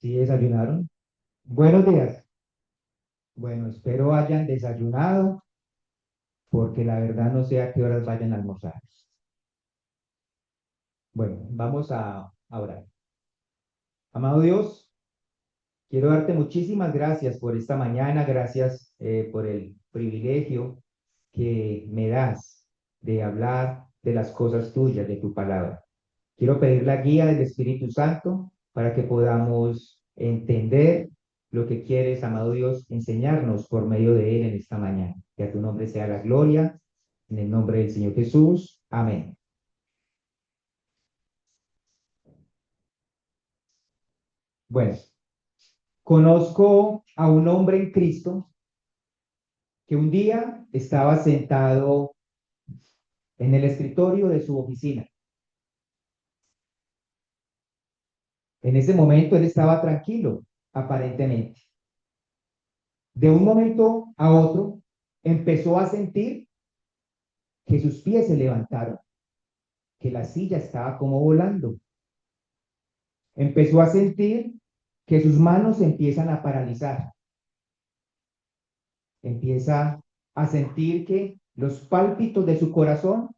¿Sí desayunaron? Buenos días. Bueno, espero hayan desayunado porque la verdad no sé a qué horas vayan a almorzar. Bueno, vamos a orar. Amado Dios, quiero darte muchísimas gracias por esta mañana, gracias por el privilegio que me das de hablar de las cosas tuyas, de tu palabra. Quiero pedir la guía del Espíritu Santo para que podamos entender lo que quieres, amado Dios, enseñarnos por medio de él en esta mañana. Que a tu nombre sea la gloria, en el nombre del Señor Jesús. Amén. Bueno, conozco a un hombre en Cristo que un día estaba sentado en el escritorio de su oficina. En ese momento él estaba tranquilo, aparentemente. De un momento a otro empezó a sentir que sus pies se levantaron, que la silla estaba como volando. Empezó a sentir que sus manos se empiezan a paralizar. Empieza a sentir que los pálpitos de su corazón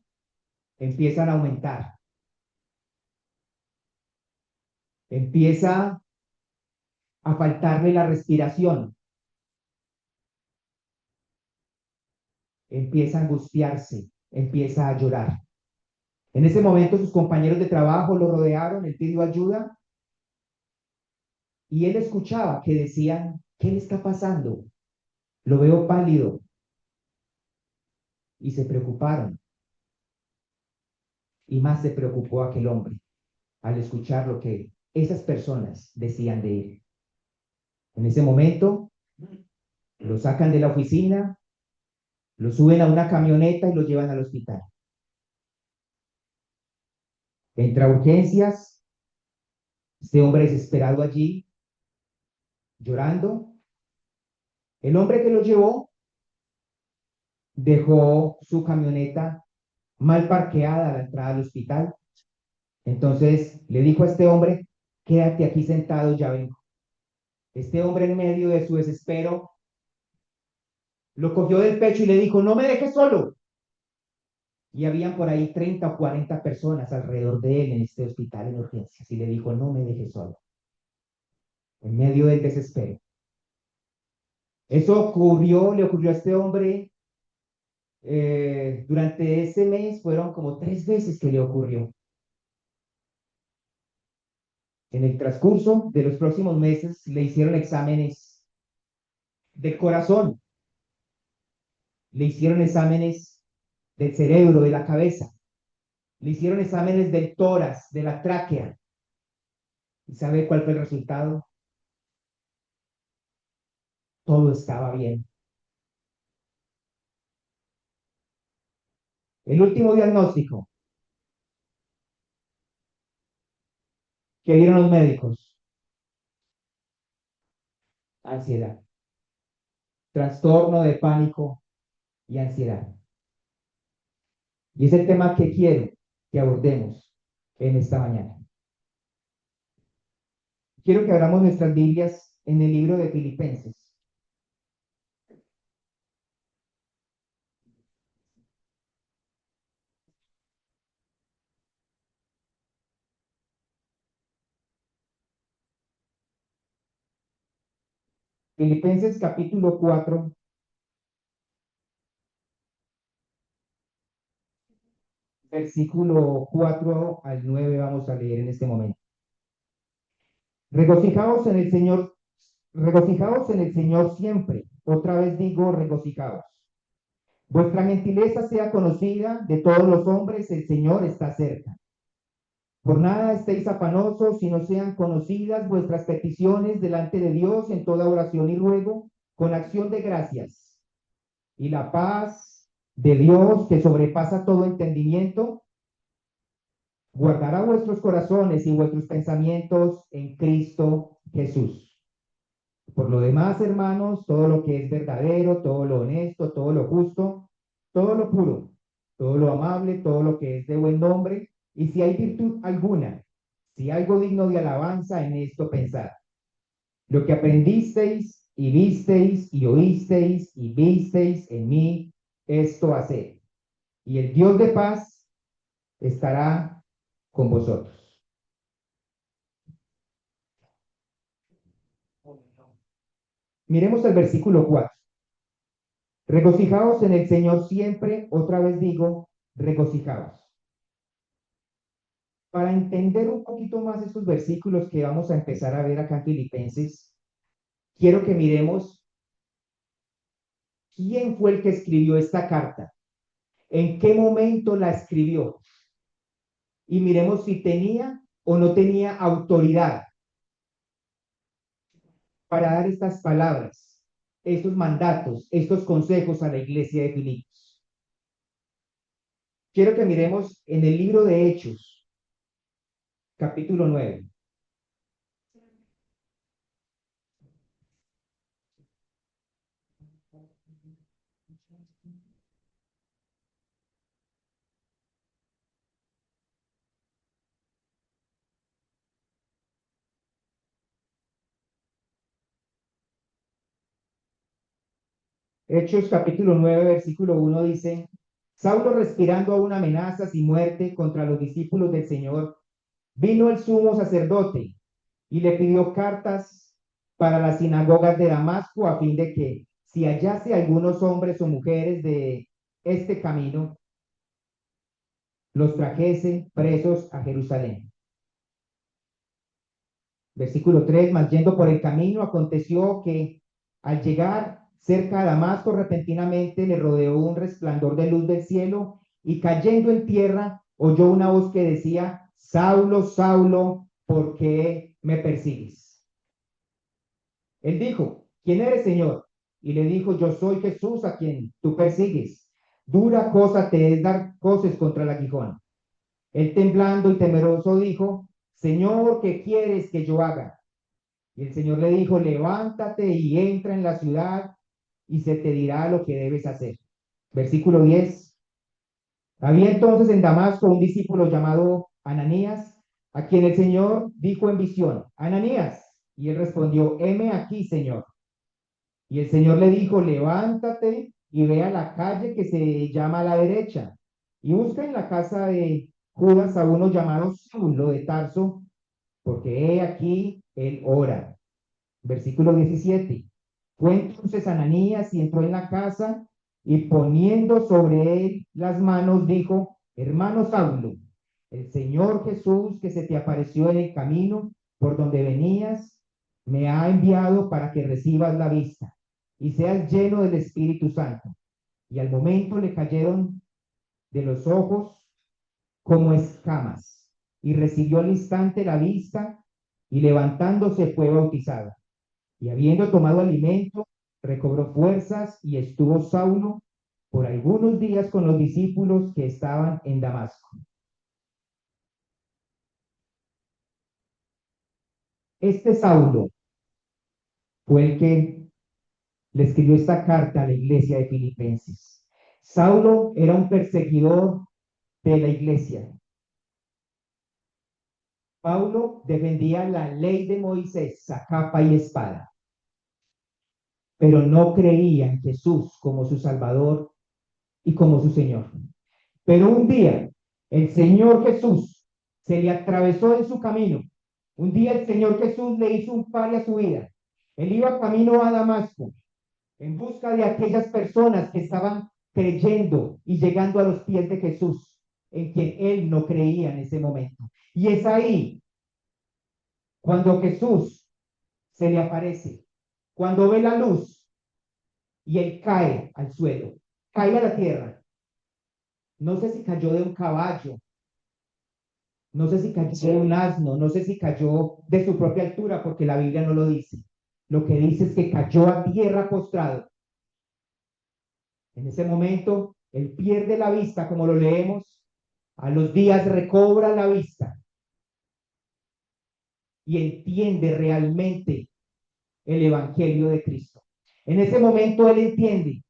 empiezan a aumentar. Empieza a faltarle la respiración. Empieza a angustiarse. Empieza a llorar. En ese momento sus compañeros de trabajo lo rodearon, él pidió ayuda y él escuchaba que decían, ¿qué le está pasando? Lo veo pálido. Y se preocuparon. Y más se preocupó aquel hombre al escuchar lo que esas personas decían de él. En ese momento lo sacan de la oficina, lo suben a una camioneta y lo llevan al hospital. Entra a urgencias, este hombre desesperado allí, llorando. El hombre que lo llevó dejó su camioneta mal parqueada a la entrada del hospital. Entonces le dijo a este hombre, quédate aquí sentado, ya vengo. Este hombre en medio de su desespero lo cogió del pecho y le dijo, no me dejes solo. Y habían por ahí 30 o 40 personas alrededor de él en este hospital en urgencias. Y le dijo, no me dejes solo, en medio del desespero. Eso ocurrió, le ocurrió a este hombre durante ese mes, fueron como 3 veces que le ocurrió. En el transcurso de los próximos meses le hicieron exámenes del corazón, le hicieron exámenes del cerebro, de la cabeza, le hicieron exámenes del tórax, de la tráquea. ¿Y sabe cuál fue el resultado? Todo estaba bien. El último diagnóstico que dieron los médicos, ansiedad, trastorno de pánico y ansiedad. Y es el tema que quiero que abordemos en esta mañana. Quiero que abramos nuestras Biblias en el libro de Filipenses. Filipenses capítulo 4, versículo 4 al 9 vamos a leer en este momento. Regocijaos en el Señor, regocijaos en el Señor siempre. Otra vez digo, regocijaos. Vuestra gentileza sea conocida de todos los hombres, el Señor está cerca. Por nada estéis afanosos, sino sean conocidas vuestras peticiones delante de Dios en toda oración y ruego, con acción de gracias. Y la paz de Dios, que sobrepasa todo entendimiento, guardará vuestros corazones y vuestros pensamientos en Cristo Jesús. Por lo demás, hermanos, todo lo que es verdadero, todo lo honesto, todo lo justo, todo lo puro, todo lo amable, todo lo que es de buen nombre, y si hay virtud alguna, si algo digno de alabanza, en esto pensad. Lo que aprendisteis y visteis y oísteis y visteis en mí, esto haced. Y el Dios de paz estará con vosotros. Miremos el versículo 4. Regocijaos en el Señor siempre, otra vez digo, regocijaos. Para entender un poquito más estos versículos que vamos a empezar a ver acá en Filipenses, quiero que miremos quién fue el que escribió esta carta, en qué momento la escribió y miremos si tenía o no tenía autoridad para dar estas palabras, estos mandatos, estos consejos a la iglesia de Filipos. Quiero que miremos en el libro de Hechos, capítulo 9. Hechos capítulo 9, versículo 1 dice, Saulo respirando aún amenazas y muerte contra los discípulos del Señor, vino el sumo sacerdote y le pidió cartas para las sinagogas de Damasco a fin de que si hallase algunos hombres o mujeres de este camino, los trajese presos a Jerusalén. Versículo 3, mas yendo por el camino, aconteció que al llegar cerca de Damasco, repentinamente le rodeó un resplandor de luz del cielo y cayendo en tierra, oyó una voz que decía, Saulo, Saulo, ¿por qué me persigues? Él dijo, ¿quién eres, Señor? Y le dijo, yo soy Jesús a quien tú persigues. Dura cosa te es dar coces contra el aguijón. Él temblando y temeroso dijo, Señor, ¿qué quieres que yo haga? Y el Señor le dijo, levántate y entra en la ciudad y se te dirá lo que debes hacer. Versículo 10. Había entonces en Damasco un discípulo llamado Ananías, a quien el Señor dijo en visión, Ananías. Y él respondió, heme aquí, Señor. Y el Señor le dijo, levántate y ve a la calle que se llama a la derecha y busca en la casa de Judas a uno llamado Saulo de Tarso, porque he aquí, él ora. Versículo 17. Fue entonces Ananías y entró en la casa y poniendo sobre él las manos dijo, hermano Saulo, el Señor Jesús que se te apareció en el camino por donde venías, me ha enviado para que recibas la vista y seas lleno del Espíritu Santo. Y al momento le cayeron de los ojos como escamas y recibió al instante la vista y levantándose fue bautizado. Y habiendo tomado alimento, recobró fuerzas y estuvo Saulo por algunos días con los discípulos que estaban en Damasco. Este Saulo fue el que le escribió esta carta a la iglesia de Filipenses. Saulo era un perseguidor de la iglesia. Paulo defendía la ley de Moisés a capa y espada, pero no creía en Jesús como su Salvador y como su Señor. Pero un día el Señor Jesús se le atravesó en su camino. Un día el Señor Jesús le hizo un pare a su vida. Él iba camino a Damasco en busca de aquellas personas que estaban creyendo y llegando a los pies de Jesús, en quien él no creía en ese momento. Y es ahí cuando Jesús se le aparece, cuando ve la luz y él cae al suelo, cae a la tierra. No sé si cayó de un caballo, no sé si cayó de un asno, no sé si cayó de su propia altura, porque la Biblia no lo dice. Lo que dice es que cayó a tierra postrado. En ese momento, él pierde la vista, como lo leemos, a los días recobra la vista y entiende realmente el Evangelio de Cristo. En ese momento él entiende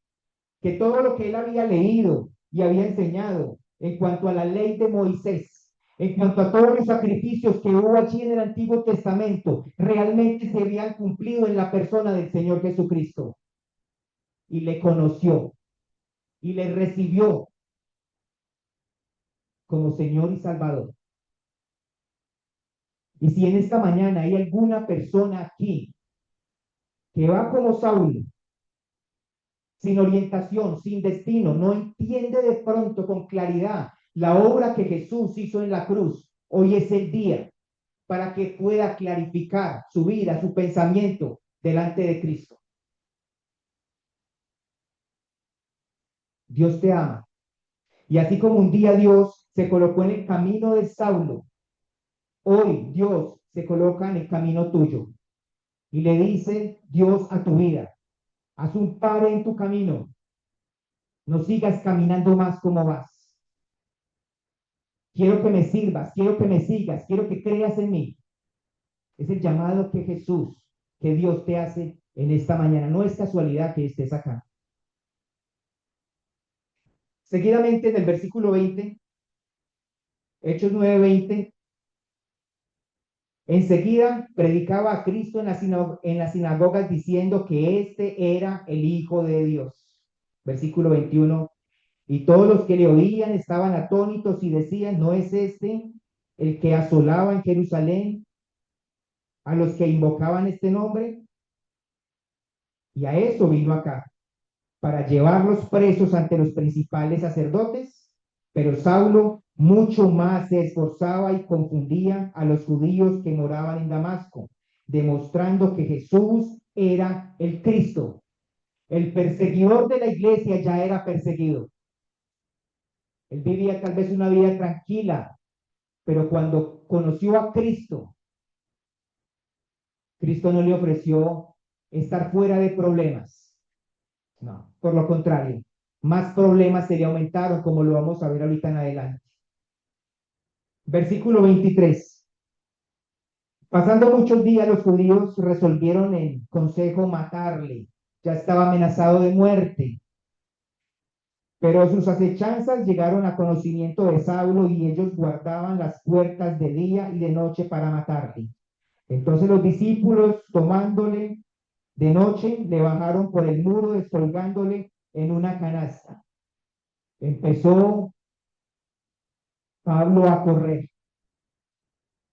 que todo lo que él había leído y había enseñado en cuanto a la ley de Moisés, En cuanto a todos los sacrificios que hubo allí en el Antiguo Testamento, realmente se habían cumplido en la persona del Señor Jesucristo. Y le conoció y le recibió como Señor y Salvador. Y si en esta mañana hay alguna persona aquí que va como Saulo, sin orientación, sin destino, no entiende de pronto con claridad la obra que Jesús hizo en la cruz, hoy es el día para que pueda clarificar su vida, su pensamiento delante de Cristo. Dios te ama. Y así como un día Dios se colocó en el camino de Saulo, hoy Dios se coloca en el camino tuyo y le dice Dios a tu vida, haz un pare en tu camino, no sigas caminando más como vas. Quiero que me sirvas, quiero que me sigas, quiero que creas en mí. Es el llamado que Jesús, que Dios te hace en esta mañana. No es casualidad que estés acá. Seguidamente en el versículo 20, Hechos 9:20, enseguida predicaba a Cristo en las sinagogas diciendo que este era el Hijo de Dios. Versículo 21, y todos los que le oían estaban atónitos y decían, ¿no es este el que asolaba en Jerusalén a los que invocaban este nombre? Y a eso vino acá, para llevarlos presos ante los principales sacerdotes, pero Saulo mucho más se esforzaba y confundía a los judíos que moraban en Damasco, demostrando que Jesús era el Cristo. El perseguidor de la iglesia ya era perseguido. Él vivía tal vez una vida tranquila, pero cuando conoció a Cristo, Cristo no le ofreció estar fuera de problemas. No, por lo contrario, más problemas se le aumentaron, como lo vamos a ver ahorita en adelante. Versículo 23. Pasando muchos días, los judíos resolvieron en consejo matarle. Ya estaba amenazado de muerte. Pero sus acechanzas llegaron a conocimiento de Saulo y ellos guardaban las puertas de día y de noche para matarle. Entonces los discípulos, tomándole de noche, le bajaron por el muro, descolgándole en una canasta. Empezó Pablo a correr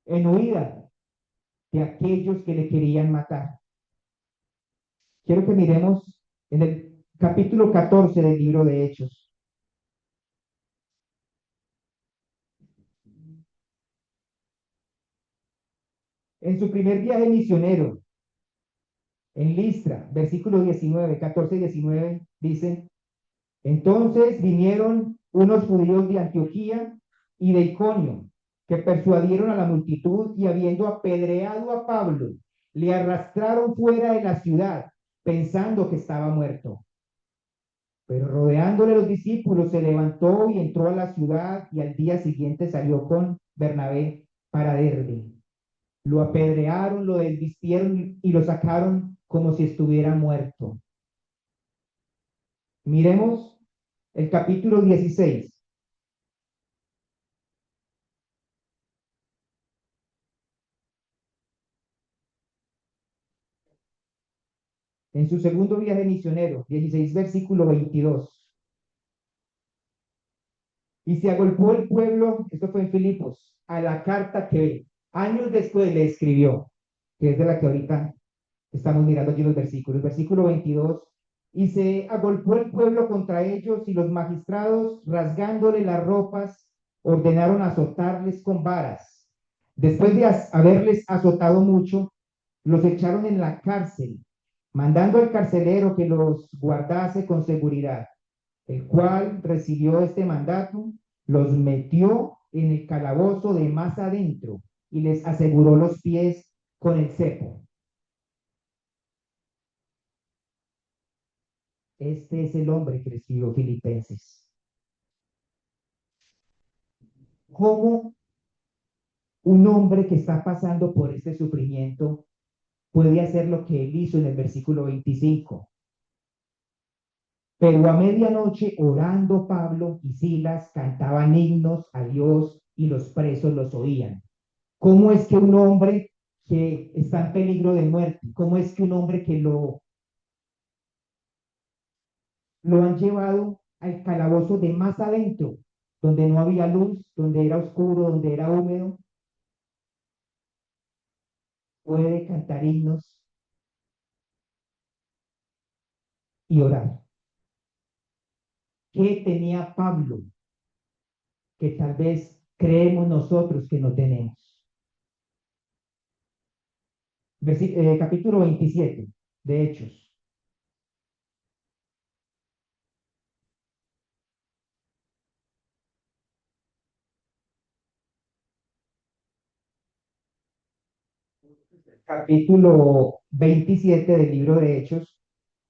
en huida de aquellos que le querían matar. Quiero que miremos en el capítulo 14 del libro de Hechos. En su primer viaje misionero, en Listra, versículo 19, 14 y 19, dice, entonces vinieron unos judíos de Antioquía y de Iconio, que persuadieron a la multitud y habiendo apedreado a Pablo, le arrastraron fuera de la ciudad, pensando que estaba muerto. Pero rodeándole los discípulos, se levantó y entró a la ciudad y al día siguiente salió con Bernabé para Derbe. Lo apedrearon, lo desvistieron y lo sacaron como si estuviera muerto. Miremos el capítulo 16. En su segundo viaje misionero, 16 versículo 22. Y se agolpó el pueblo, esto fue en Filipos, a la carta que años después le escribió, que es de la que ahorita estamos mirando aquí los versículos. Versículo 22. Y se agolpó el pueblo contra ellos y los magistrados, rasgándole las ropas, ordenaron azotarles con varas. Después de haberles azotado mucho, los echaron en la cárcel, mandando al carcelero que los guardase con seguridad, el cual recibió este mandato, los metió en el calabozo de más adentro y les aseguró los pies con el cepo. Este es el hombre que le escribió Filipenses. ¿Cómo un hombre que está pasando por este sufrimiento puede hacer lo que él hizo en el versículo 25? Pero a medianoche, orando Pablo y Silas, cantaban himnos a Dios y los presos los oían. ¿Cómo es que un hombre que está en peligro de muerte, cómo es que un hombre que lo han llevado al calabozo de más adentro, donde no había luz, donde era oscuro, donde era húmedo, puede cantar himnos y orar? ¿Qué tenía Pablo que tal vez creemos nosotros que no tenemos? Capítulo 27 de Hechos. Capítulo 27 del libro de Hechos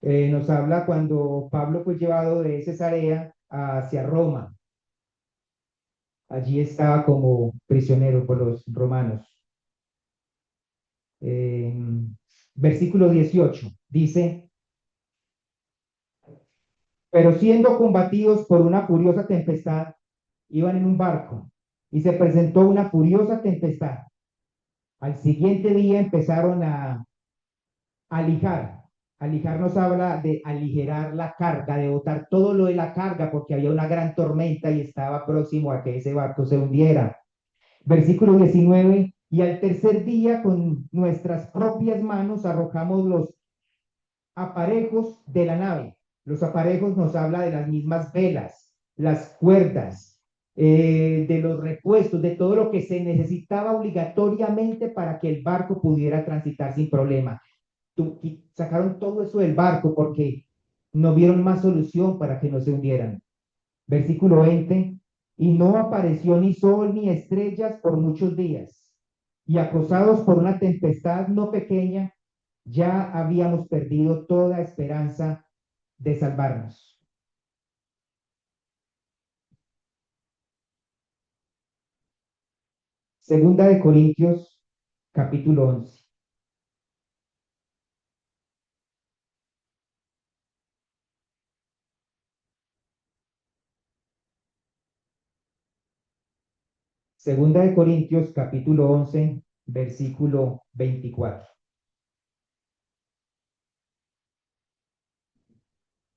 nos habla cuando Pablo fue llevado de Cesarea hacia Roma. Allí estaba como prisionero por los romanos. Eh, Versículo 18 dice, pero siendo combatidos por una furiosa tempestad, iban en un barco y se presentó una furiosa tempestad. Al siguiente día empezaron a lijar. Alijar nos habla de aligerar la carga, de botar todo lo de la carga, porque había una gran tormenta y estaba próximo a que ese barco se hundiera. Versículo 19, y al tercer día con nuestras propias manos arrojamos los aparejos de la nave. Los aparejos nos habla de las mismas velas, las cuerdas, de los repuestos, de todo lo que se necesitaba obligatoriamente para que el barco pudiera transitar sin problema. Sacaron todo eso del barco porque no vieron más solución para que no se hundieran. Versículo 20, y no apareció ni sol ni estrellas por muchos días, y acosados por una tempestad no pequeña, ya habíamos perdido toda esperanza de salvarnos. Segunda de Corintios, capítulo 11. Segunda de Corintios, capítulo 11, versículo 24.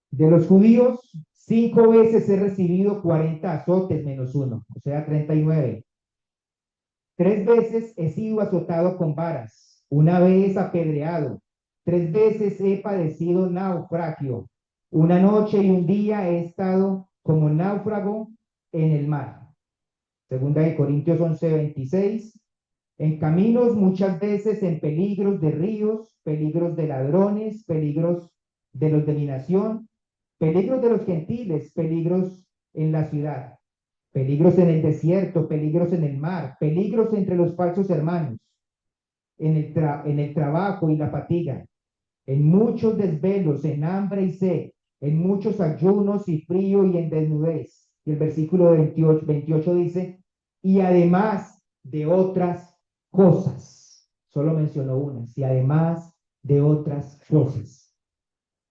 De los judíos, 5 veces he recibido 40 azotes menos uno, o sea, 39. 3 veces he sido azotado con varas, una vez apedreado. 3 veces he padecido naufragio. Una noche y un día he estado como náufrago en el mar. Segunda de Corintios 11:26. En caminos muchas veces en peligros de ríos, peligros de ladrones, peligros de los de mi nación, peligros de los gentiles, peligros en la ciudad, peligros en el desierto, peligros en el mar, peligros entre los falsos hermanos, en el trabajo y la fatiga, en muchos desvelos, en hambre y sed, en muchos ayunos y frío y en desnudez. Y el versículo 28 dice, y además de otras cosas, solo mencionó unas, y además de otras cosas.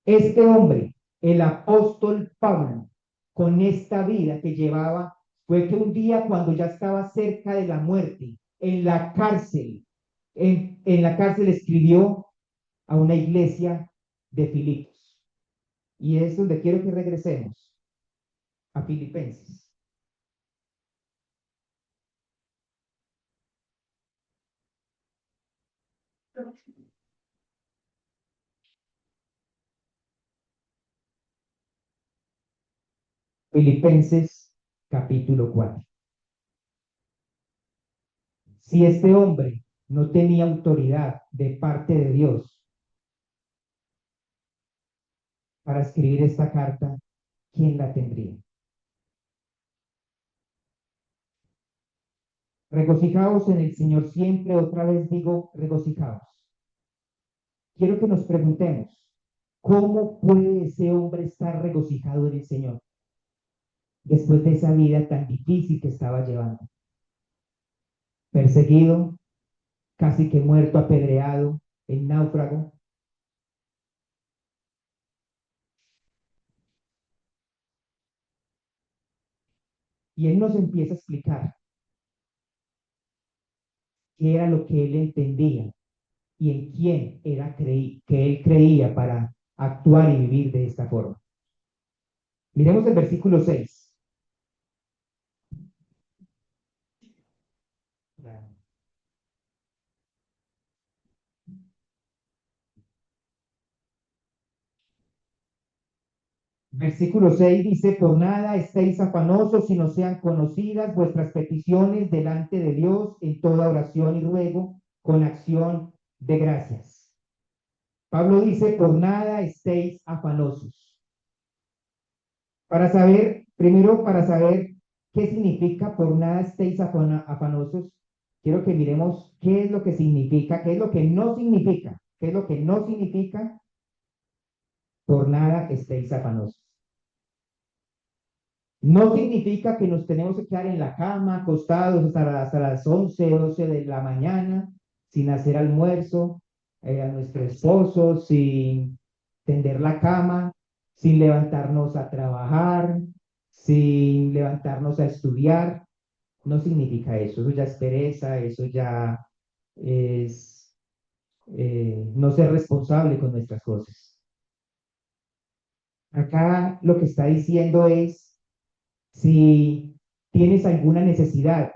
Este hombre, el apóstol Pablo, con esta vida que llevaba, fue que un día cuando ya estaba cerca de la muerte, en la cárcel escribió a una iglesia de Filipos. Y es donde quiero que regresemos, a Filipenses. Filipenses capítulo 4. Si este hombre no tenía autoridad de parte de Dios para escribir esta carta, ¿quién la tendría? Regocijaos en el Señor siempre, otra vez digo, regocijaos. Quiero que nos preguntemos, ¿cómo puede ese hombre estar regocijado en el Señor después de esa vida tan difícil que estaba llevando? Perseguido, casi que muerto, apedreado, en náufrago. Y él nos empieza a explicar qué era lo que él entendía y en quién que él creía para actuar y vivir de esta forma. Miremos el versículo 6. Versículo 6 dice, por nada estéis afanosos, sino sean conocidas vuestras peticiones delante de Dios en toda oración y ruego con acción de gracias. Pablo dice, por nada estéis afanosos. Para saber, primero para saber qué significa por nada estéis afanosos, quiero que miremos qué es lo que significa, qué es lo que no significa, qué es lo que no significa por nada estéis afanosos. No significa que nos tenemos que quedar en la cama, acostados hasta las 11, 12 de la mañana, sin hacer almuerzo, a nuestro esposo, sin tender la cama, sin levantarnos a trabajar, sin levantarnos a estudiar. No significa eso, eso ya es pereza, eso ya es no ser responsable con nuestras cosas. Acá lo que está diciendo es si tienes alguna necesidad,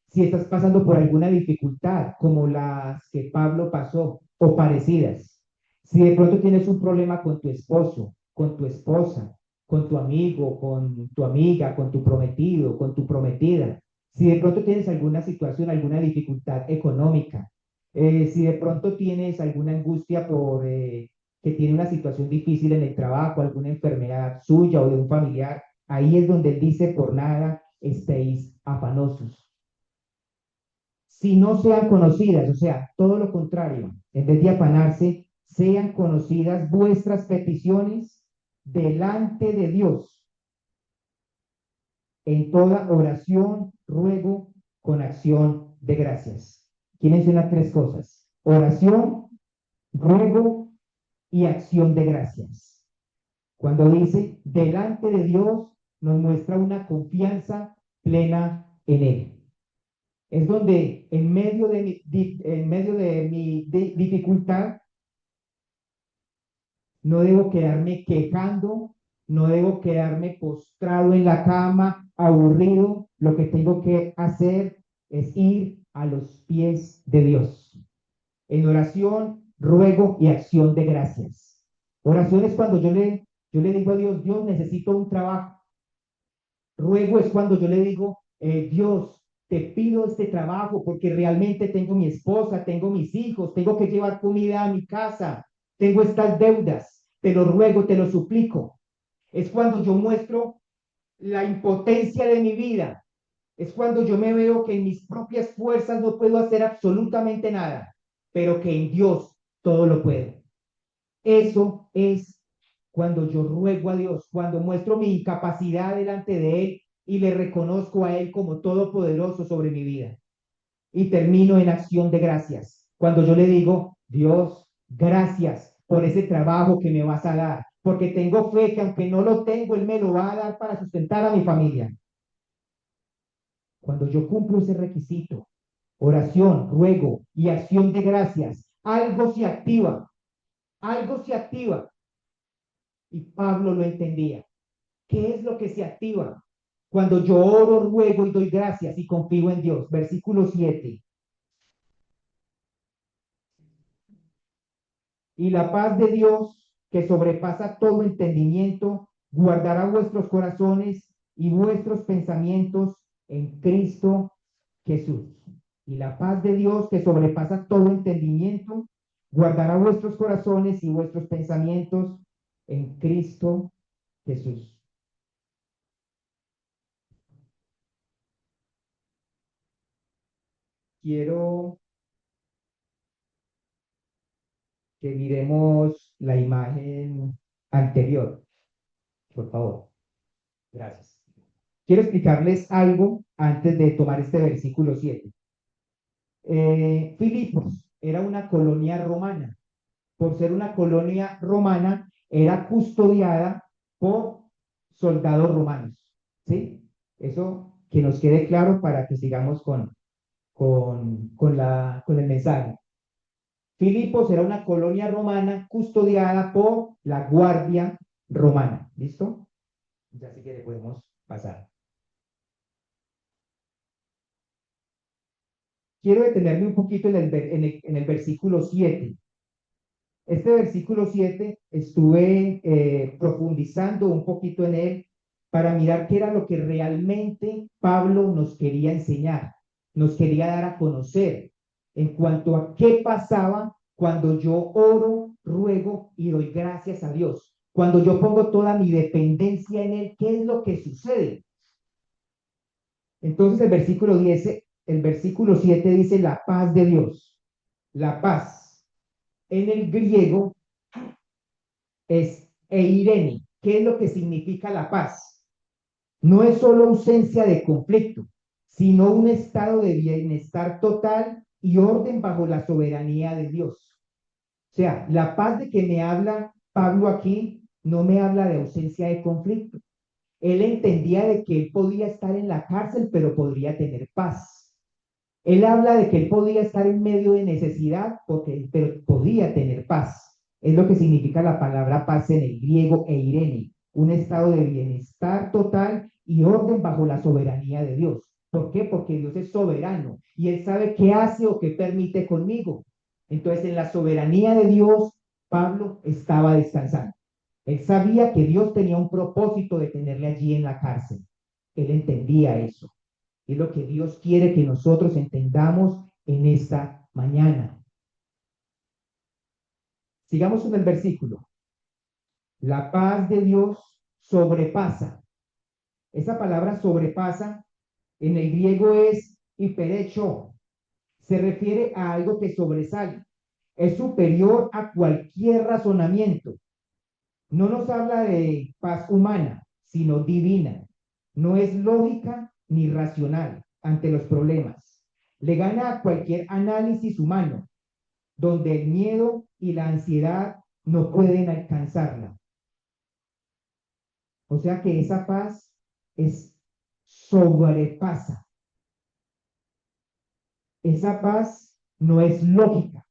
si estás pasando por alguna dificultad, como las que Pablo pasó, o parecidas, si de pronto tienes un problema con tu esposo, con tu esposa, con tu amigo, con tu amiga, con tu prometido, con tu prometida, si de pronto tienes alguna situación, alguna dificultad económica, si de pronto tienes alguna angustia por que tiene una situación difícil en el trabajo, alguna enfermedad suya o de un familiar, ahí es donde dice, por nada estéis afanosos. Si no sean conocidas, o sea, todo lo contrario, en vez de afanarse, sean conocidas vuestras peticiones delante de Dios en toda oración, ruego, con acción de gracias. ¿Quién menciona tres cosas? Oración, ruego y acción de gracias. Cuando dice delante de Dios, nos muestra una confianza plena en Él. Es donde en medio de mi dificultad no debo quedarme quejando, no debo quedarme postrado en la cama, aburrido. Lo que tengo que hacer es ir a los pies de Dios. En oración, ruego y acción de gracias. Oración es cuando yo le digo a Dios, Dios, necesito un trabajo. Ruego es cuando yo le digo, Dios, te pido este trabajo porque realmente tengo mi esposa, tengo mis hijos, tengo que llevar comida a mi casa, tengo estas deudas, te lo ruego, te lo suplico. Es cuando yo muestro la impotencia de mi vida. Es cuando yo me veo que en mis propias fuerzas no puedo hacer absolutamente nada, pero que en Dios todo lo puedo. Eso es cuando yo ruego a Dios, cuando muestro mi incapacidad delante de Él y le reconozco a Él como todopoderoso sobre mi vida. Y termino en acción de gracias. Cuando yo le digo, Dios, gracias por ese trabajo que me vas a dar, porque tengo fe que aunque no lo tengo, Él me lo va a dar para sustentar a mi familia. Cuando yo cumplo ese requisito, oración, ruego y acción de gracias, algo se activa. Y Pablo lo entendía. ¿Qué es lo que se activa? Cuando yo oro, ruego y doy gracias y confío en Dios. Versículo 7. Y la paz de Dios, que sobrepasa todo entendimiento, guardará vuestros corazones y vuestros pensamientos en Cristo Jesús. Y la paz de Dios, que sobrepasa todo entendimiento, guardará vuestros corazones y vuestros pensamientos en Cristo Jesús. Quiero que miremos la imagen anterior, por favor. Gracias. Quiero explicarles algo antes de tomar este versículo 7. Filipos era una colonia romana. Por ser una colonia romana, era custodiada por soldados romanos. ¿Sí? Eso que nos quede claro para que sigamos con con el mensaje. Filipos era una colonia romana custodiada por la Guardia Romana. ¿Listo? Ya si quiere podemos pasar. Quiero detenerme un poquito en el versículo 7. Este versículo 7 estuve profundizando un poquito en él para mirar qué era lo que realmente Pablo nos quería enseñar, nos quería dar a conocer en cuanto a qué pasaba cuando yo oro, ruego y doy gracias a Dios. Cuando yo pongo toda mi dependencia en Él, ¿qué es lo que sucede? Entonces el versículo 7 dice la paz de Dios. La paz en el griego es eirene. ¿Qué es lo que significa la paz? No es solo ausencia de conflicto, sino un estado de bienestar total y orden bajo la soberanía de Dios. O sea, la paz de que me habla Pablo aquí no me habla de ausencia de conflicto. Él entendía de que él podía estar en la cárcel, pero podría tener paz. Él habla de que él podía estar en medio de necesidad, pero podía tener paz. Es lo que significa la palabra paz en el griego eirene, un estado de bienestar total y orden bajo la soberanía de Dios. ¿Por qué? Porque Dios es soberano y Él sabe qué hace o qué permite conmigo. Entonces, en la soberanía de Dios, Pablo estaba descansando. Él sabía que Dios tenía un propósito de tenerle allí en la cárcel. Él entendía eso. Es lo que Dios quiere que nosotros entendamos en esta mañana. Sigamos en el versículo. La paz de Dios sobrepasa. Esa palabra sobrepasa en el griego es hiperecho. Se refiere a algo que sobresale. Es superior a cualquier razonamiento. No nos habla de paz humana, sino divina. No es lógica ni racional ante los problemas. Le gana a cualquier análisis humano, donde el miedo y la ansiedad no pueden alcanzarla. O sea que esa paz es sobrepasa. Esa paz no es lógica.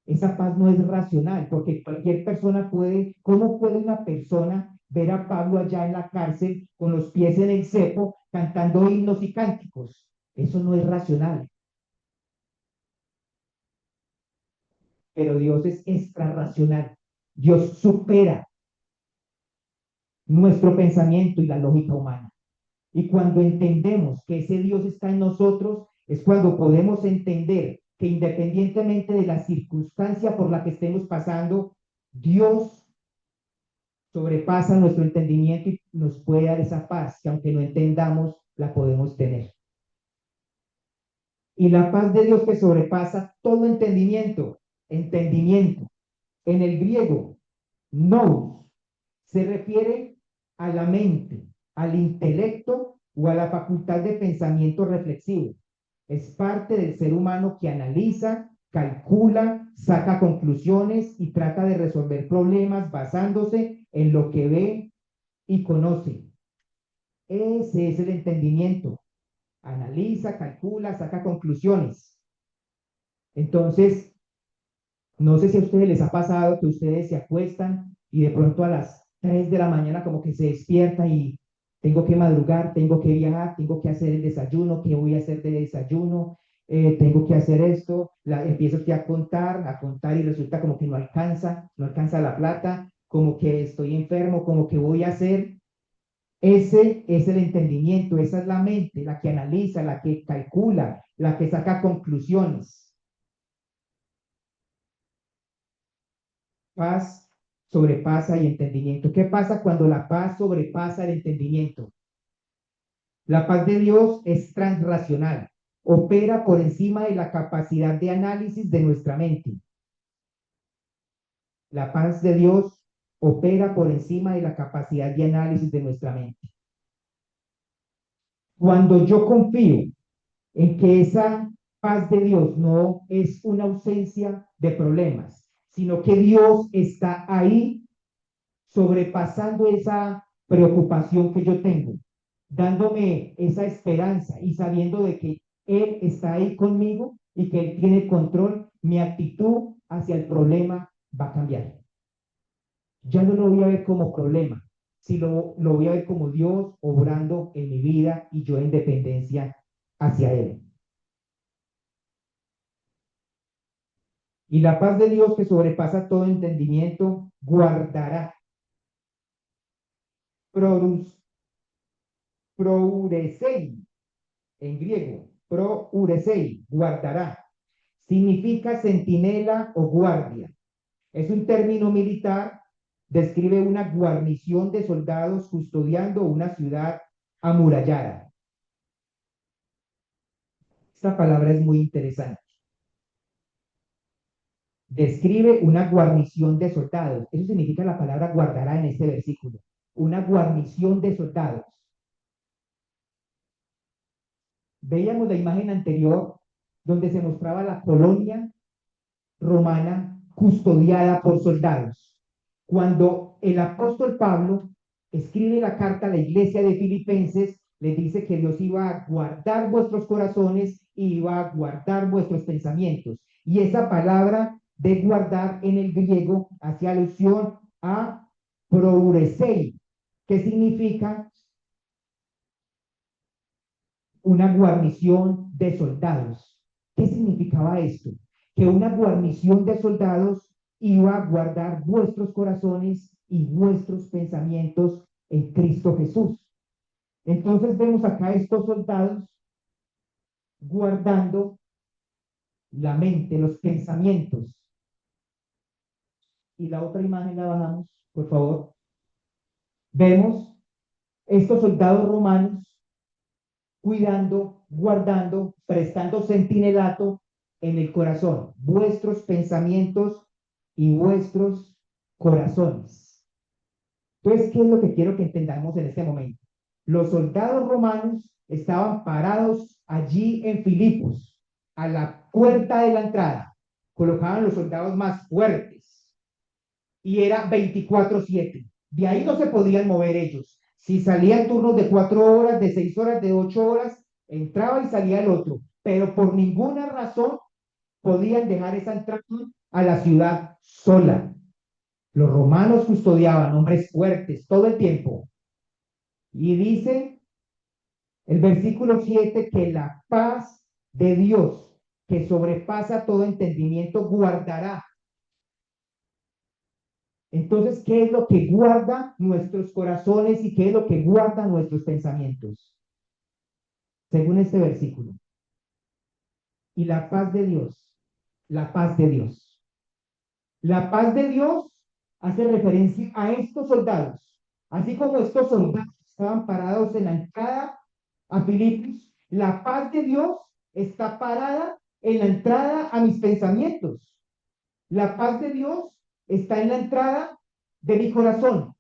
Esa paz no es racional, porque cualquier persona puede, ¿cómo puede una persona ver a Pablo allá en la cárcel con los pies en el cepo cantando himnos y cánticos? Eso no es racional, pero Dios es extrarracional. Dios supera nuestro pensamiento y la lógica humana. Y cuando entendemos que ese Dios está en nosotros, es cuando podemos entender que independientemente de la circunstancia por la que estemos pasando, Dios sobrepasa nuestro entendimiento y nos puede dar esa paz que aunque no entendamos, la podemos tener. Y la paz de Dios que sobrepasa todo entendimiento. En el griego, nous, se refiere a la mente, al intelecto o a la facultad de pensamiento reflexivo. Es parte del ser humano que analiza, calcula, saca conclusiones y trata de resolver problemas basándose en lo que ve y conoce. Ese es el entendimiento. Analiza, calcula, saca conclusiones. Entonces, no sé si a ustedes les ha pasado que ustedes se acuestan y de pronto a las 3 de la mañana como que se despierta y tengo que madrugar, tengo que viajar, tengo que hacer el desayuno, ¿qué voy a hacer de desayuno? Tengo que hacer esto, empiezo usted a contar y resulta como que no alcanza la plata, como que estoy enfermo, como que voy a hacer. Ese es el entendimiento, esa es la mente, la que analiza, la que calcula, la que saca conclusiones. Paz sobrepasa y entendimiento. ¿Qué pasa cuando la paz sobrepasa el entendimiento? La paz de Dios es transracional, opera por encima de la capacidad de análisis de nuestra mente. La paz de Dios opera por encima de la capacidad de análisis de nuestra mente. Cuando yo confío en que esa paz de Dios no es una ausencia de problemas, sino que Dios está ahí sobrepasando esa preocupación que yo tengo, dándome esa esperanza y sabiendo de que Él está ahí conmigo y que Él tiene control, mi actitud hacia el problema va a cambiar. Ya no lo voy a ver como problema, sino lo voy a ver como Dios obrando en mi vida y yo en dependencia hacia Él. Y la paz de Dios que sobrepasa todo entendimiento, guardará, prouresei, en griego, prouresei, guardará. Significa centinela o guardia. Es un término militar, describe una guarnición de soldados custodiando una ciudad amurallada. Esta palabra es muy interesante. Describe una guarnición de soldados. Eso significa la palabra guardará en este versículo. Una guarnición de soldados. Veíamos la imagen anterior donde se mostraba la colonia romana custodiada por soldados. Cuando el apóstol Pablo escribe la carta a la iglesia de Filipenses, le dice que Dios iba a guardar vuestros corazones y iba a guardar vuestros pensamientos. Y esa palabra de guardar en el griego hace alusión a prouresei, que significa una guarnición de soldados. ¿Qué significaba esto? Que una guarnición de soldados iba a guardar vuestros corazones y vuestros pensamientos en Cristo Jesús. Entonces vemos acá estos soldados guardando la mente, los pensamientos. Y la otra imagen la bajamos, por favor. Vemos estos soldados romanos cuidando, guardando, prestando centinelato en el corazón, vuestros pensamientos y vuestros corazones. Entonces, ¿qué es lo que quiero que entendamos en este momento? Los soldados romanos estaban parados allí en Filipos, a la puerta de la entrada. Colocaban los soldados más fuertes y era 24/7. De ahí no se podían mover ellos. Si salían turnos de 4 horas, de 6 horas, de 8 horas, entraba y salía el otro. Pero por ninguna razón podían dejar esa entrada a la ciudad sola. Los romanos custodiaban hombres fuertes todo el tiempo. Y dice el versículo 7 que la paz de Dios, que sobrepasa todo entendimiento, guardará. Entonces, ¿qué es lo que guarda nuestros corazones y qué es lo que guarda nuestros pensamientos? Según este versículo. Y la paz de Dios, la paz de Dios. La paz de Dios hace referencia a estos soldados. Así como estos soldados estaban parados en la entrada a Filipos, la paz de Dios está parada en la entrada a mis pensamientos. La paz de Dios está en la entrada de mi corazón.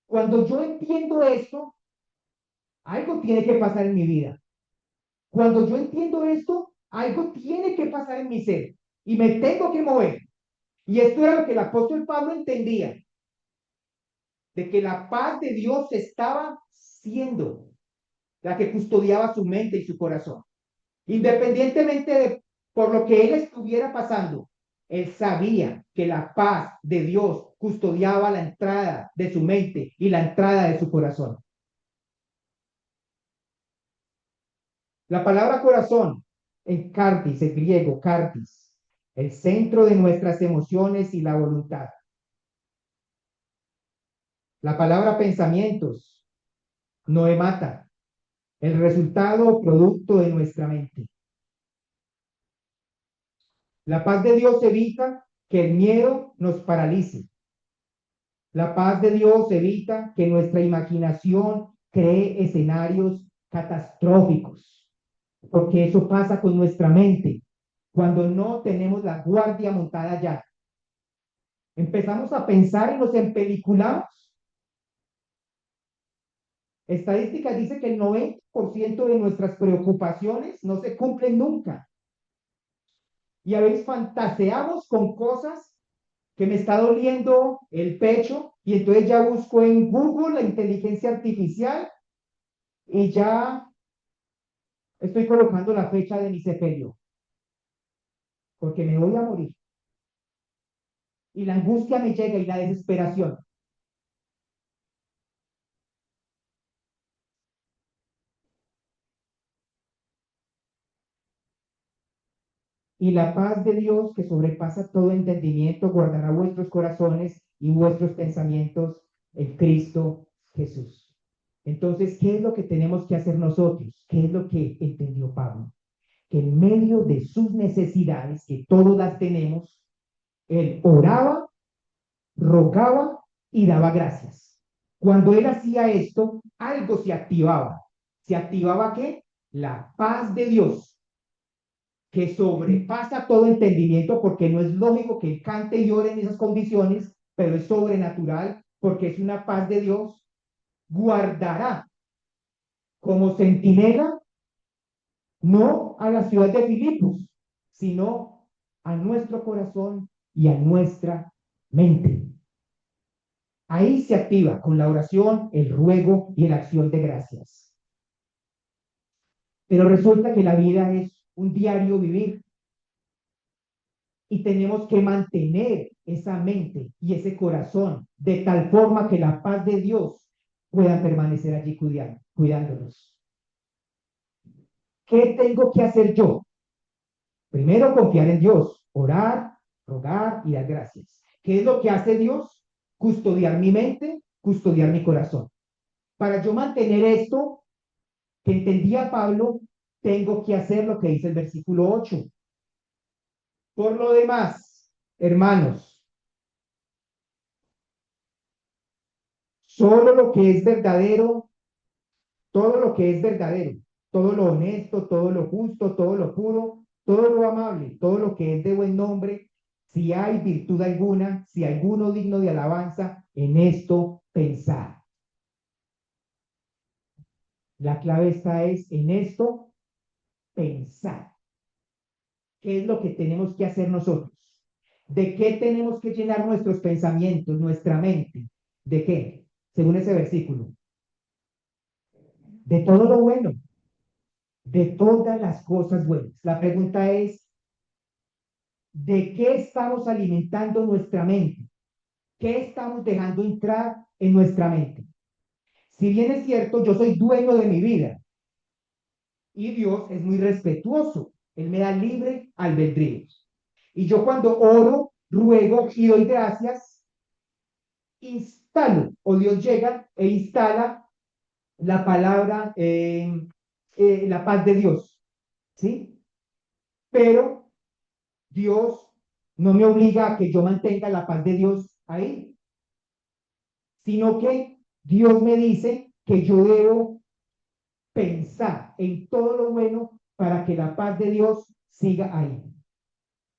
Cuando yo entiendo esto, algo tiene que pasar en mi vida. Cuando yo entiendo esto, algo tiene que pasar en mi ser y me tengo que mover. Y esto era lo que el apóstol Pablo entendía, de que la paz de Dios estaba siendo la que custodiaba su mente y su corazón. Independientemente de por lo que él estuviera pasando, él sabía que la paz de Dios custodiaba la entrada de su mente y la entrada de su corazón. La palabra corazón en cartis, en griego, cartis, el centro de nuestras emociones y la voluntad. La palabra pensamientos, noemata, el resultado o producto de nuestra mente. La paz de Dios evita que el miedo nos paralice. La paz de Dios evita que nuestra imaginación cree escenarios catastróficos, porque eso pasa con nuestra mente cuando no tenemos la guardia montada ya. Empezamos a pensar y nos empeliculamos. Estadísticas dice que el 90% de nuestras preocupaciones no se cumplen nunca. Y a veces fantaseamos con cosas que me está doliendo el pecho y entonces ya busco en Google la inteligencia artificial y ya Estoy colocando la fecha de mi sepelio, porque me voy a morir. Y la angustia me llega y la desesperación. Y la paz de Dios, que sobrepasa todo entendimiento, guardará vuestros corazones y vuestros pensamientos en Cristo Jesús. Entonces, ¿qué es lo que tenemos que hacer nosotros? ¿Qué es lo que entendió Pablo? Que en medio de sus necesidades, que todas las tenemos, él oraba, rogaba y daba gracias. Cuando él hacía esto, algo se activaba. ¿Se activaba qué? La paz de Dios, que sobrepasa todo entendimiento, porque no es lógico que él cante y ore en esas condiciones, pero es sobrenatural, porque es una paz de Dios, guardará como centinela no a la ciudad de Filipos, sino a nuestro corazón y a nuestra mente. Ahí se activa con la oración, el ruego y la acción de gracias. Pero resulta que la vida es un diario vivir y tenemos que mantener esa mente y ese corazón de tal forma que la paz de Dios pueda permanecer allí cuidándonos. ¿Qué tengo que hacer yo? Primero, confiar en Dios, orar, rogar y dar gracias. ¿Qué es lo que hace Dios? Custodiar mi mente, custodiar mi corazón. Para yo mantener esto que entendía Pablo, tengo que hacer lo que dice el versículo 8. Por lo demás, hermanos, solo lo que es verdadero, todo lo que es verdadero, todo lo honesto, todo lo justo, todo lo puro, todo lo amable, todo lo que es de buen nombre, si hay virtud alguna, si alguno digno de alabanza, en esto pensar. La clave está es en esto pensar. ¿Qué es lo que tenemos que hacer nosotros? ¿De qué tenemos que llenar nuestros pensamientos, nuestra mente? ¿De qué? Según ese versículo. De todo lo bueno, de todas las cosas buenas. La pregunta es, ¿de qué estamos alimentando nuestra mente? ¿Qué estamos dejando entrar en nuestra mente? Si bien es cierto, yo soy dueño de mi vida y Dios es muy respetuoso. Él me da libre albedrío. Y yo cuando oro, ruego y doy gracias, instalo o Dios llega e instala la palabra, la paz de Dios, ¿sí? Pero Dios no me obliga a que yo mantenga la paz de Dios ahí, sino que Dios me dice que yo debo pensar en todo lo bueno para que la paz de Dios siga ahí.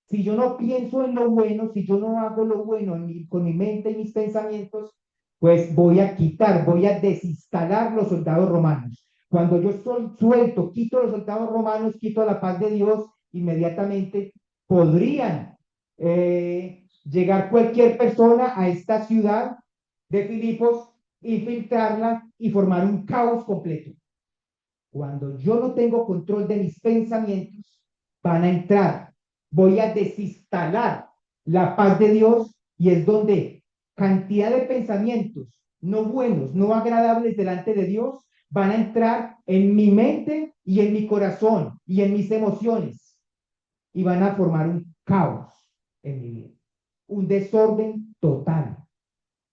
Si yo no pienso en lo bueno, si yo no hago lo bueno con mi mente y mis pensamientos, pues voy a quitar, voy a desinstalar los soldados romanos. Cuando yo suelto, quito los soldados romanos, quito la paz de Dios, inmediatamente podrían llegar cualquier persona a esta ciudad de Filipos, infiltrarla y formar un caos completo. Cuando yo no tengo control de mis pensamientos, van a entrar. Voy a desinstalar la paz de Dios y es donde cantidad de pensamientos no buenos, no agradables delante de Dios, van a entrar en mi mente y en mi corazón y en mis emociones y van a formar un caos en mi vida, un desorden total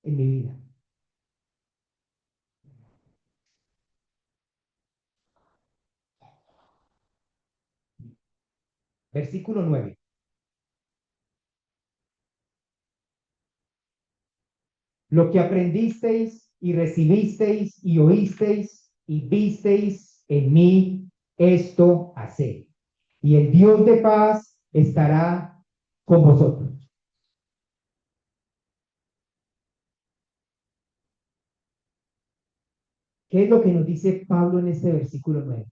en mi vida. Versículo 9. Lo que aprendisteis y recibisteis y oísteis y visteis en mí, esto haced. Y el Dios de paz estará con vosotros. ¿Qué es lo que nos dice Pablo en este versículo 9?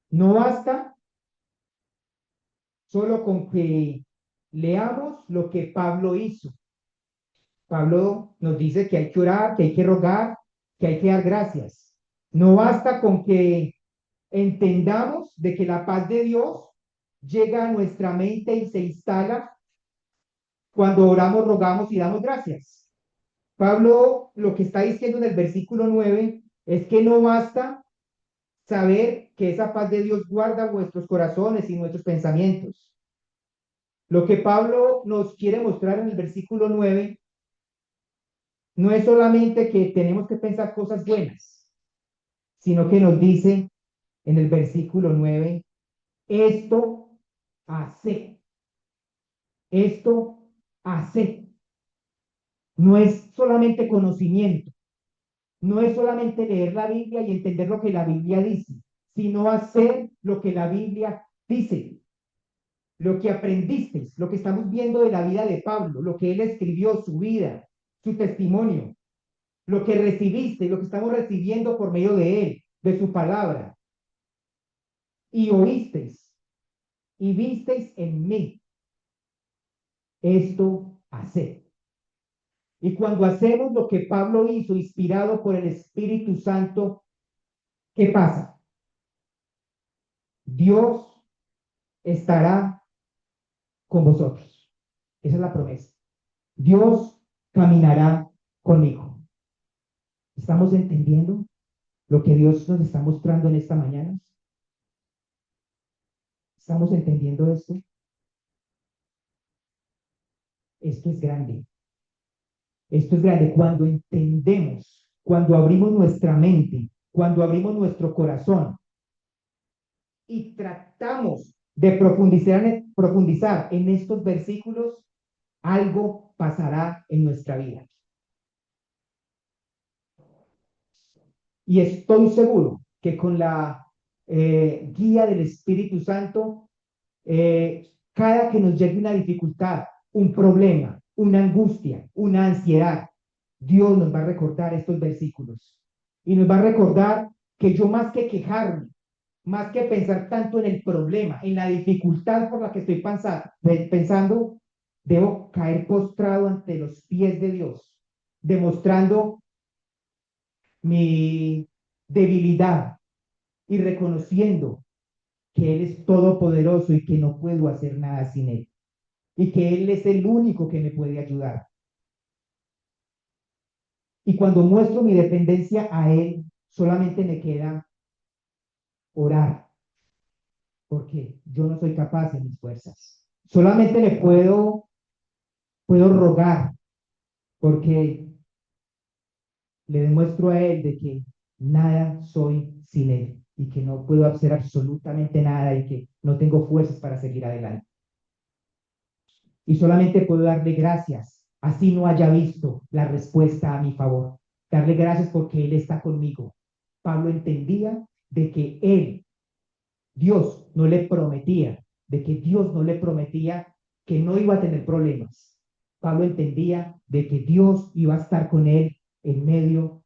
No basta solo con que leamos lo que Pablo hizo. Pablo nos dice que hay que orar, que hay que rogar, que hay que dar gracias. No basta con que entendamos de que la paz de Dios llega a nuestra mente y se instala cuando oramos, rogamos y damos gracias. Pablo lo que está diciendo en el versículo 9 es que no basta saber que esa paz de Dios guarda vuestros corazones y nuestros pensamientos. Lo que Pablo nos quiere mostrar en el versículo 9 no es solamente que tenemos que pensar cosas buenas, sino que nos dice en el versículo 9, esto hace, esto hace. No es solamente conocimiento, no es solamente leer la Biblia y entender lo que la Biblia dice, sino hacer lo que la Biblia dice, lo que aprendiste, lo que estamos viendo de la vida de Pablo, lo que él escribió, su vida, su testimonio, lo que recibiste, lo que estamos recibiendo por medio de él, de su palabra, y oísteis y visteis en mí, esto hacer. Y cuando hacemos lo que Pablo hizo, inspirado por el Espíritu Santo, ¿qué pasa? Dios estará con vosotros. Esa es la promesa. Dios caminará conmigo. ¿Estamos entendiendo lo que Dios nos está mostrando en esta mañana? ¿Estamos entendiendo esto? Esto es grande. Esto es grande cuando entendemos, cuando abrimos nuestra mente, cuando abrimos nuestro corazón y tratamos de profundizar en estos versículos, algo pasará en nuestra vida. Y estoy seguro que con la guía del Espíritu Santo, cada que nos llegue una dificultad, un problema, una angustia, una ansiedad, Dios nos va a recordar estos versículos y nos va a recordar que yo más que quejarme, más que pensar tanto en el problema, en la dificultad por la que estoy pensando, debo caer postrado ante los pies de Dios, demostrando mi debilidad y reconociendo que Él es todopoderoso y que no puedo hacer nada sin Él y que Él es el único que me puede ayudar. Y cuando muestro mi dependencia a Él, solamente me queda orar, porque yo no soy capaz en mis fuerzas. Solamente le puedo rogar, porque le demuestro a Él de que nada soy sin Él y que no puedo hacer absolutamente nada y que no tengo fuerzas para seguir adelante. Y solamente puedo darle gracias, así no haya visto la respuesta a mi favor. Darle gracias porque Él está conmigo. Pablo entendía de que Él, Dios, no le prometía, de que Dios no le prometía que no iba a tener problemas. Pablo entendía de que Dios iba a estar con él en medio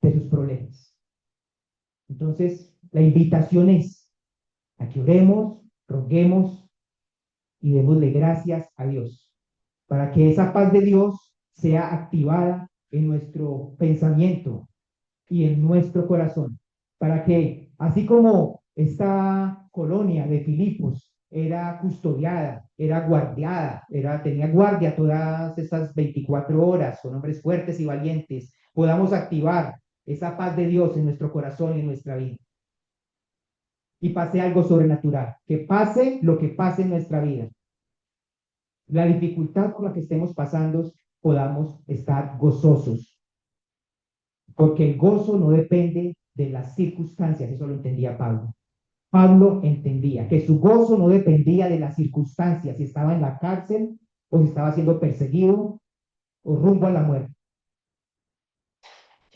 de sus problemas. Entonces, la invitación es a que oremos, roguemos y démosle gracias a Dios para que esa paz de Dios sea activada en nuestro pensamiento y en nuestro corazón, para que así como esta colonia de Filipos era custodiada, era guardiada, tenía guardia todas esas 24 horas, son hombres fuertes y valientes, podamos activar esa paz de Dios en nuestro corazón y en nuestra vida. Y pase algo sobrenatural, que pase lo que pase en nuestra vida. La dificultad por la que estemos pasando, podamos estar gozosos, porque el gozo no depende de las circunstancias, eso lo entendía Pablo. Pablo entendía que su gozo no dependía de las circunstancias, si estaba en la cárcel o si estaba siendo perseguido o rumbo a la muerte.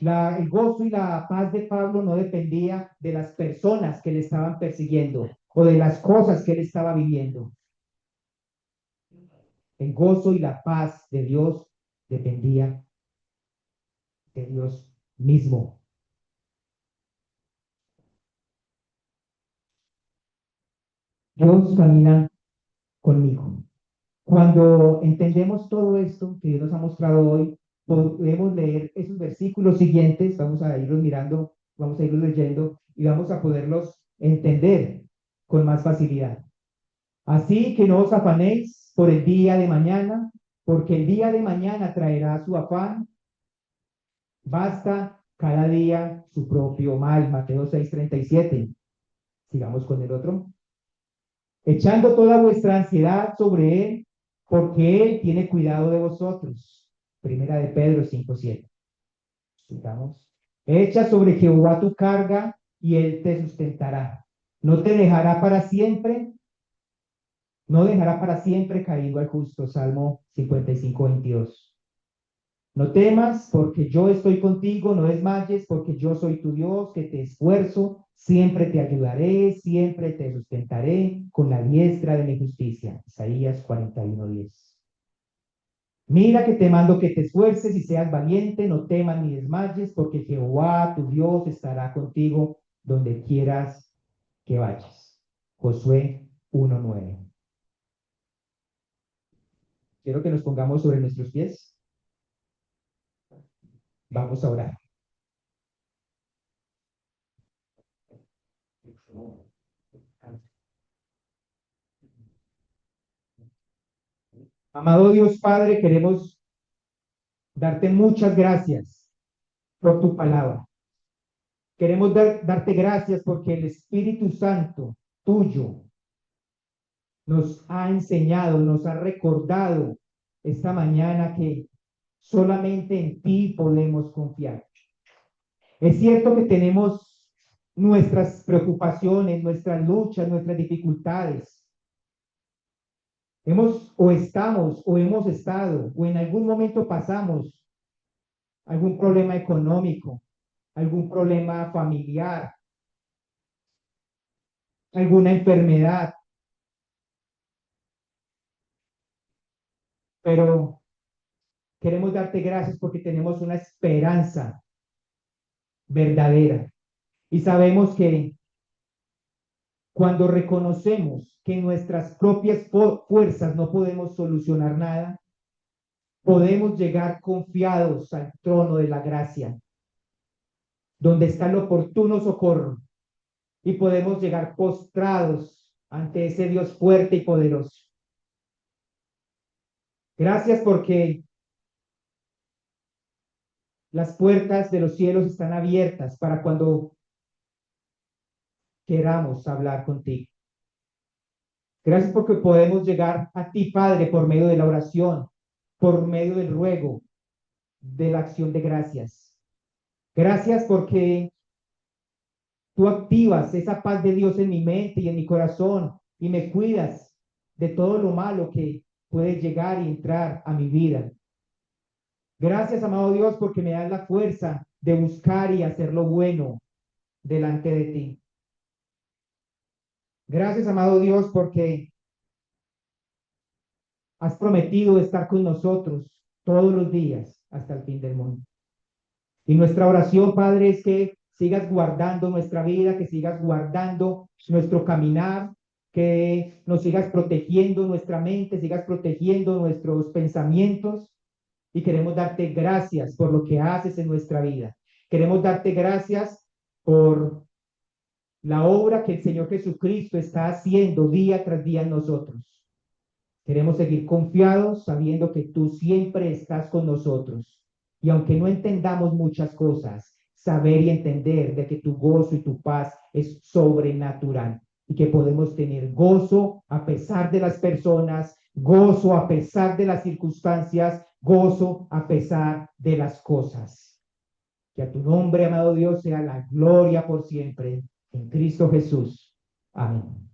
El gozo y la paz de Pablo no dependía de las personas que le estaban persiguiendo o de las cosas que él estaba viviendo. El gozo y la paz de Dios dependía de Dios mismo. Dios camina conmigo. Cuando entendemos todo esto que Dios nos ha mostrado hoy, podemos leer esos versículos siguientes, vamos a irlos mirando vamos a irlos leyendo y vamos a poderlos entender con más facilidad. Así que no os afanéis por el día de mañana, porque el día de mañana traerá su afán. Basta cada día su propio mal. Mateo 6:37. Sigamos con el otro. Echando toda vuestra ansiedad sobre él, porque él tiene cuidado de vosotros. Primera de Pedro 5:7. Sigamos. Echa sobre Jehová tu carga y él te sustentará. No te dejará para siempre, no dejará para siempre caído al justo. Salmo 55:22. No temas, porque yo estoy contigo, no desmayes, porque yo soy tu Dios, que te esfuerzo, siempre te ayudaré, siempre te sustentaré con la diestra de mi justicia. Isaías 41:10. Mira que te mando que te esfuerces y seas valiente, no temas ni desmayes, porque Jehová, tu Dios, estará contigo donde quieras que vayas. Josué 1:9. Quiero que nos pongamos sobre nuestros pies. Vamos a orar. Amado Dios Padre, queremos darte muchas gracias por tu palabra. Queremos darte gracias porque el Espíritu Santo tuyo nos ha enseñado, nos ha recordado esta mañana que solamente en ti podemos confiar. Es cierto que tenemos nuestras preocupaciones, nuestras luchas, nuestras dificultades. Hemos o estamos o hemos estado o en algún momento pasamos algún problema económico, algún problema familiar, alguna enfermedad, pero queremos darte gracias porque tenemos una esperanza verdadera y sabemos que cuando reconocemos que en nuestras propias fuerzas no podemos solucionar nada, podemos llegar confiados al trono de la gracia, donde está el oportuno socorro, y podemos llegar postrados ante ese Dios fuerte y poderoso. Gracias porque las puertas de los cielos están abiertas para cuando queramos hablar contigo. Gracias porque podemos llegar a ti, Padre, por medio de la oración, por medio del ruego, de la acción de gracias. Gracias porque tú activas esa paz de Dios en mi mente y en mi corazón y me cuidas de todo lo malo que puede llegar y entrar a mi vida. Gracias, amado Dios, porque me das la fuerza de buscar y hacer lo bueno delante de ti. Gracias, amado Dios, porque has prometido estar con nosotros todos los días hasta el fin del mundo. Y nuestra oración, Padre, es que sigas guardando nuestra vida, que sigas guardando nuestro caminar, que nos sigas protegiendo nuestra mente, sigas protegiendo nuestros pensamientos. Y queremos darte gracias por lo que haces en nuestra vida. Queremos darte gracias por la obra que el Señor Jesucristo está haciendo día tras día en nosotros. Queremos seguir confiados sabiendo que tú siempre estás con nosotros. Y aunque no entendamos muchas cosas, saber y entender de que tu gozo y tu paz es sobrenatural y que podemos tener gozo a pesar de las personas, gozo a pesar de las circunstancias, gozo a pesar de las cosas. Que a tu nombre, amado Dios, sea la gloria por siempre. En Cristo Jesús. Amén.